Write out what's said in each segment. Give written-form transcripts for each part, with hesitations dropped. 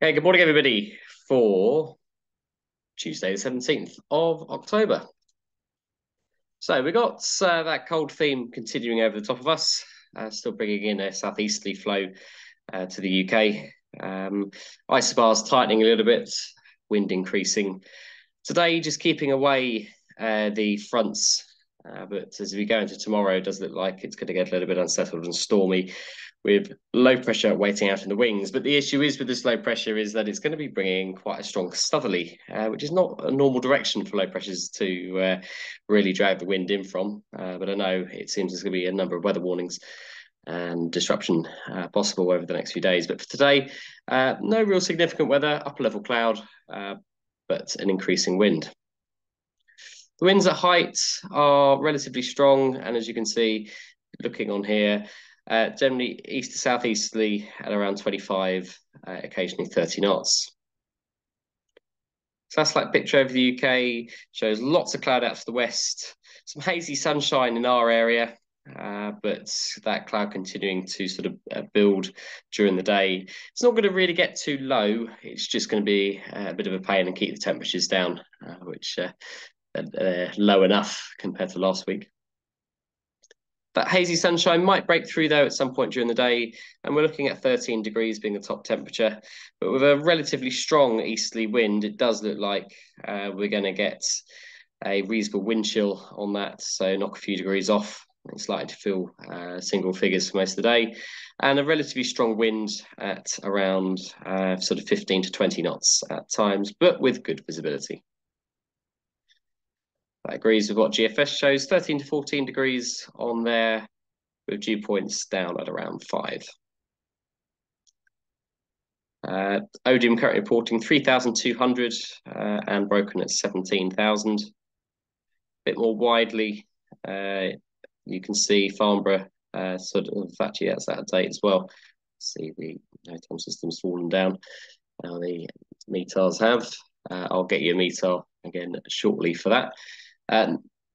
Okay, good morning, everybody, for Tuesday, the 17th of October. So we got that cold theme continuing over the top of us, still bringing in a southeasterly flow to the UK. Isobars tightening a little bit, wind increasing. Today, just keeping away the fronts, but as we go into tomorrow, it does look like it's going to get a little bit unsettled and stormy, with low pressure waiting out in the wings. But the issue is with this low pressure is that it's going to be bringing quite a strong southerly, which is not a normal direction for low pressures to really drag the wind in from. But I know it seems there's going to be a number of weather warnings and disruption possible over the next few days. But for today, no real significant weather, upper level cloud, but an increasing wind. The winds at height are relatively strong, and as you can see, looking on here, generally east to southeasterly at around 25, occasionally 30 knots. Satellite picture over the UK shows lots of cloud out to the west, some hazy sunshine in our area, but that cloud continuing to sort of build during the day. It's not going to really get too low. It's just going to be a bit of a pain and keep the temperatures down, which low enough compared to last week. That hazy sunshine might break through though at some point during the day, and we're looking at 13 degrees being the top temperature. But with a relatively strong easterly wind, it does look like we're going to get a reasonable wind chill on that, so knock a few degrees off. It's likely to feel single figures for most of the day, and a relatively strong wind at around sort of 15 to 20 knots at times, but with good visibility. That agrees with what GFS shows, 13 to 14 degrees on there, with dew points down at around 5. Odium currently reporting 3,200 and broken at 17,000. A bit more widely, you can see Farnborough sort of, actually that's out of date as well. See the time system's fallen down. Now the METARs have. I'll get you a METAR again shortly for that.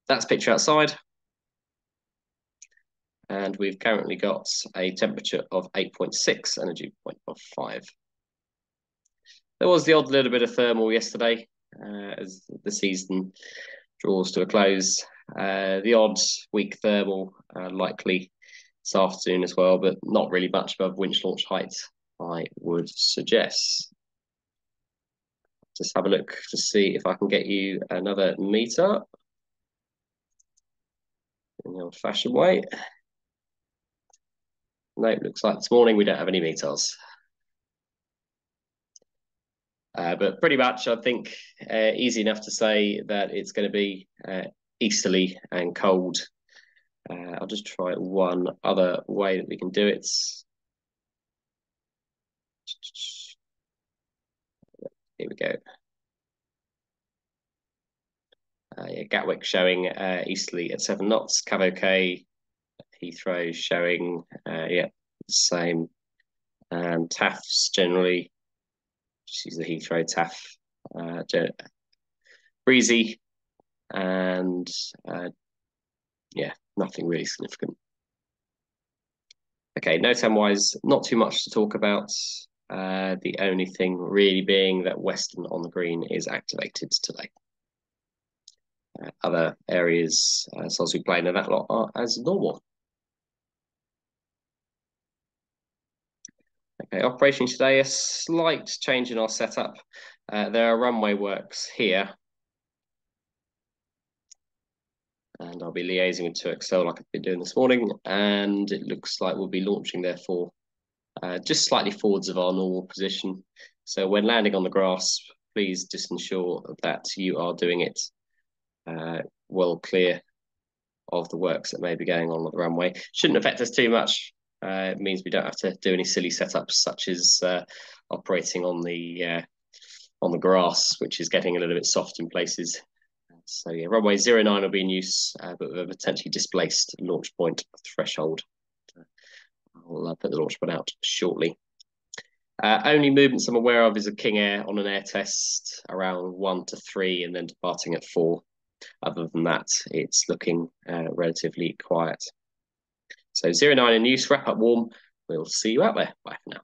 That's picture outside. And we've currently got a temperature of 8.6 and a dew point of 5. There was the odd little bit of thermal yesterday as the season draws to a close. The odd weak thermal likely this afternoon as well, but not really much above winch launch height, I would suggest. Just have a look to see if I can get you another meter in the old-fashioned way. No, looks like this morning we don't have any meters. But pretty much, I think, easy enough to say that it's going to be easterly and cold. I'll just try one other way that we can do it. Here we go. Yeah, Gatwick showing easterly at 7 knots. Cav Heathrow showing, yeah, the same. And TAFs generally, she's the Heathrow TAF, breezy, and yeah, nothing really significant. Okay, NOTAM-wise, not too much to talk about. The only thing really being that Western on the green is activated today. Other areas, Salisbury Plain and that lot are as normal. Okay, operation today, a slight change in our setup. There are runway works here. And I'll be liaising with 2XL like I've been doing this morning. And it looks like we'll be launching therefore just slightly forwards of our normal position. So when landing on the grass, please just ensure that you are doing it well clear of the works that may be going on the runway. Shouldn't affect us too much. It means we don't have to do any silly setups such as operating on the grass, which is getting a little bit soft in places. So yeah, runway 09 will be in use, but with a potentially displaced launch point threshold. I'll put the launch point out shortly. Only movements I'm aware of is a King Air on an air test around 1 to 3 and then departing at 4. Other than that, it's looking relatively quiet. So 09 in use, wrap up warm. We'll see you out there. Bye for now.